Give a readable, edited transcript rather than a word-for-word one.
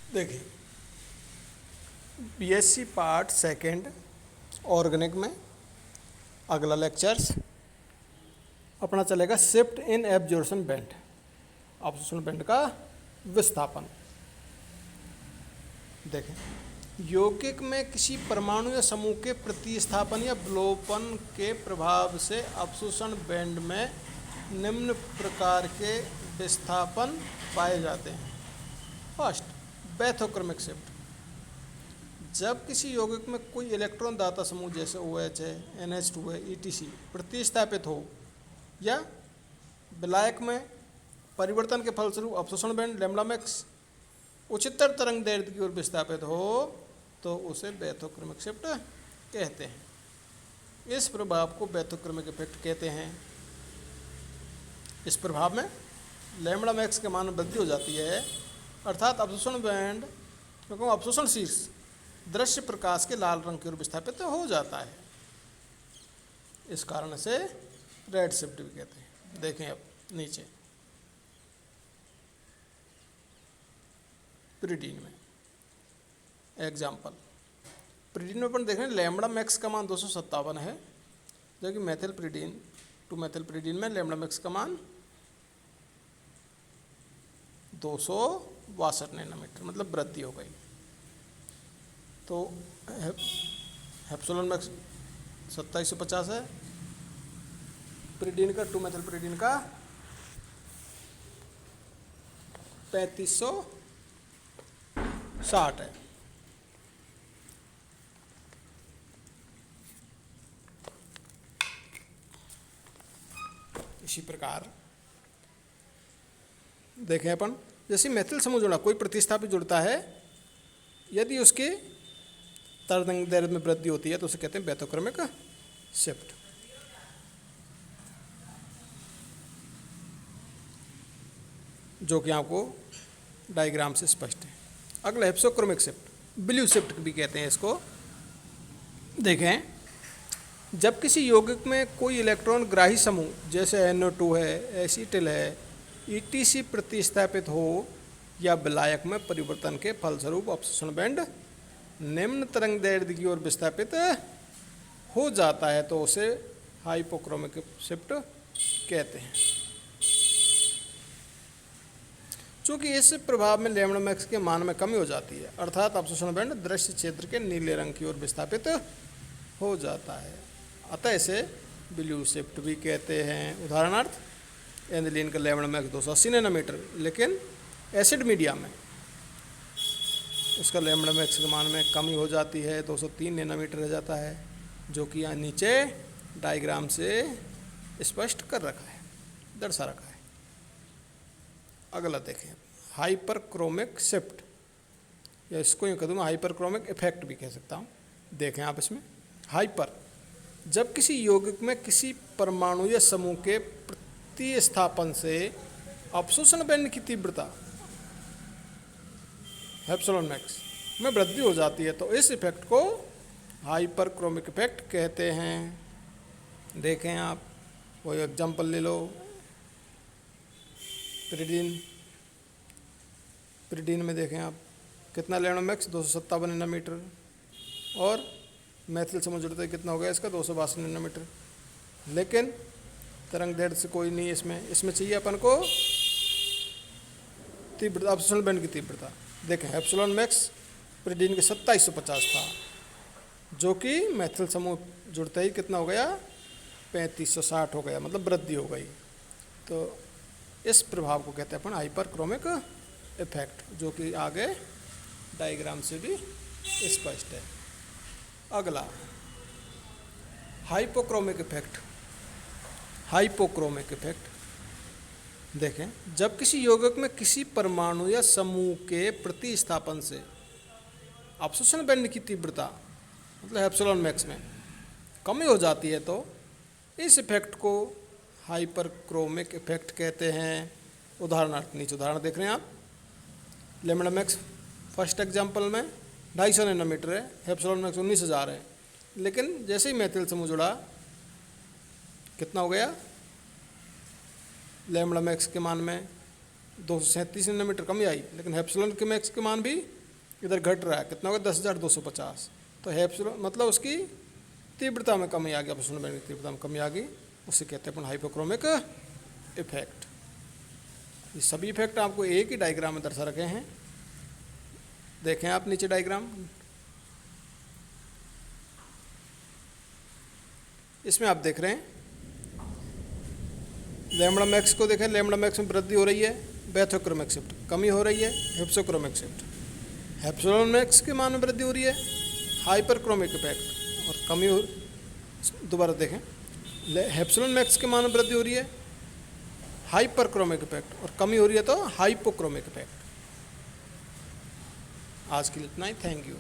देखिए, BSc part second organic में अगला लेक्चर्स अपना चलेगा shift in absorption band, absorption band का विस्थापन। देखें, यौगिक में किसी परमाणु या समूह के प्रतिस्थापन या विलोपन के प्रभाव से अवशोषण बैंड में निम्न प्रकार के विस्थापन पाए जाते हैं। First, bathochromic shift. जब किसी यौगिक में कोई इलेक्ट्रॉन दाता समूह जैसे OH है, NH2 है, ETC प्रतिस्थापित हो या विलायक में परिवर्तन के फलस्वरूप अवशोषण बैंड लैम्ब्डा मैक्स उच्चतर तरंग दैर्ध्य की ओर विस्थापित हो तो उसे बैथोक्रमिक शिफ्ट कहते हैं। इस प्रभाव को बैथोक्रमिक इफेक्ट कहते हैं। इस प्रभाव में लैम्ब्डा मैक्स के मान में वृद्धि हो जाती है, अर्थात अवशोषण बैंड क्योंकि अवशोषण शीर्ष दृश्य प्रकाश के लाल रंग की ओर विस्थापित हो जाता है। इस कारण से रेड शिफ्ट भी कहते हैं। देखें अब नीचे प्रिडीन में एग्जाम्पल, प्रिडीन में अपन देख रहे हैं लैम्ब्डा मैक्स का मान 257 है, जबकि मेथिल प्रिडीन 2 मेथिल प्रिडीन में लैम्ब्डा मैक्स का मान 262 नैनोमीटर, मतलब वृद्धि हो गई। तो हेप्सोलन मैक्स 2750 है, प्रिडीन का 2 मेथिल प्रिडीन का 3560 है। इसी प्रकार देखें अपन, जैसे मेथिल समूह जुड़ा कोई प्रतिस्थापित जुड़ता है, यदि उसके तरंग दैर्ध्य में वृद्धि होती है तो उसे कहते हैं बैथोक्रमिक शिफ्ट। जो कि आपको डायग्राम से स्पष्ट है। अगला हेप्सोक्रोमिक शिफ्ट, ब्लू शिफ्ट भी कहते हैं इसको। देखें, जब किसी यौगिक में कोई इलेक्ट्रॉन ग्राही समूह जैसे NO2 है, एसिटिल है, ETC प्रतिस्थापित हो या विलायक में परिवर्तन के फलस्वरूप अवशोषण बैंड निम्न तरंग दैर्ध्य की ओर विस्थापित हो जाता है तो उसे हाइपोक्रोमिक शिफ्ट कहते हैं। चूँकि इस प्रभाव में लैम्ब्डा मैक्स के मान में कमी हो जाती है, अर्थात अवशोषण बैंड दृश्य क्षेत्र के नीले रंग की ओर विस्थापित हो जाता है, अतः इसे ब्लू शिफ्ट भी कहते हैं। उदाहरणार्थ, एनिलीन का लैम्ब्डा मैक्स 280 नैनोमीटर, लेकिन एसिड मीडिया में उसका लैम्ब्डा मैक्स के मान में कमी हो जाती है, 203 नैनोमीटर रह जाता है, जो कि यहाँ नीचे डायग्राम से स्पष्ट कर रखा है, दर्शा रखा है। अगला देखें, हाइपरक्रोमिक शिफ्ट, या इसको यूँ कह दूँ हाइपरक्रोमिक इफेक्ट भी कह सकता हूँ। देखें आप इसमें, हाइपर, जब किसी यौगिक में किसी परमाणु या समूह के प्रतिस्थापन से अवशोषण बैंड की तीव्रता एप्सिलॉन मैक्स में वृद्धि हो जाती है तो इस इफेक्ट को हाइपरक्रोमिक इफेक्ट कहते हैं। देखें आप, कोई एग्जांपल ले लो, प्रिडीन में देखें आप कितना लैम्ब्डा मैक्स 257 नैनोमीटर, और मेथिल समूह जुड़ते ही कितना हो गया इसका 262 नैनोमीटर, लेकिन तरंग दैर्ध्य से कोई नहीं इसमें चाहिए अपन को तीव्रता, अवशोषण बैंड की तीव्रता। देखें, एप्सिलॉन मैक्स प्रिडीन के 2750 था, जो कि मेथिल समूह जुड़ते ही कितना हो गया 3560 हो गया, मतलब वृद्धि हो गई। तो इस प्रभाव को कहते हैं अपन हाइपरक्रोमिक इफेक्ट, जो कि आगे डायग्राम से भी स्पष्ट है। अगला हाइपोक्रोमिक इफेक्ट, हाइपोक्रोमिक इफेक्ट। देखें, जब किसी यौगिक में किसी परमाणु या समूह के प्रतिस्थापन से अवशोषण बैंड की तीव्रता, मतलब एप्सिलॉन मैक्स में कमी हो जाती है तो इस इफेक्ट को हाइपरक्रोमिक इफेक्ट कहते हैं। उदाहरणार्थ, नीचे उदाहरण देख रहे हैं आप, लैम्ब्डा मैक्स फर्स्ट एग्जांपल में 250 नैनोमीटर है, एप्सिलॉन मैक्स 19,000 है, लेकिन जैसे ही मेथिल समूह जुड़ा कितना हो गया, लैम्ब्डा मैक्स के मान में 237 नैनोमीटर कमी आई, लेकिन एप्सिलॉन के मैक्स के मान भी इधर घट रहा है, कितना होगा 10,250। तो एप्सिलॉन मतलब उसकी तीव्रता में कमी आ गई, अवशोषण बैंड की तीव्रता में कमी आ गई, उसे कहते हैं अपन हाइपोक्रोमिक इफेक्ट। ये सभी इफेक्ट आपको एक ही डायग्राम में दर्शा रखे हैं, देखें आप नीचे डायग्राम। इसमें आप देख रहे हैं लैम्बडा मैक्स को देखें, लैम्बडा मैक्स में वृद्धि हो रही है, बेथोक्रोमिक शिफ्ट, कमी हो रही है हिप्सोक्रोमिक शिफ्ट। हेप्सिलॉन मैक्स के मान में वृद्धि हो रही है, हाइपरक्रोमिक इफेक्ट, और कमी हो, दोबारा देखें, हेप्सिलॉन मैक्स के मान में वृद्धि हो रही है, हाइपरक्रोमिक इफेक्ट, और कमी हो रही है तो हाइपोक्रोमिक इफेक्ट। आज के लिए इतना ही, थैंक यू।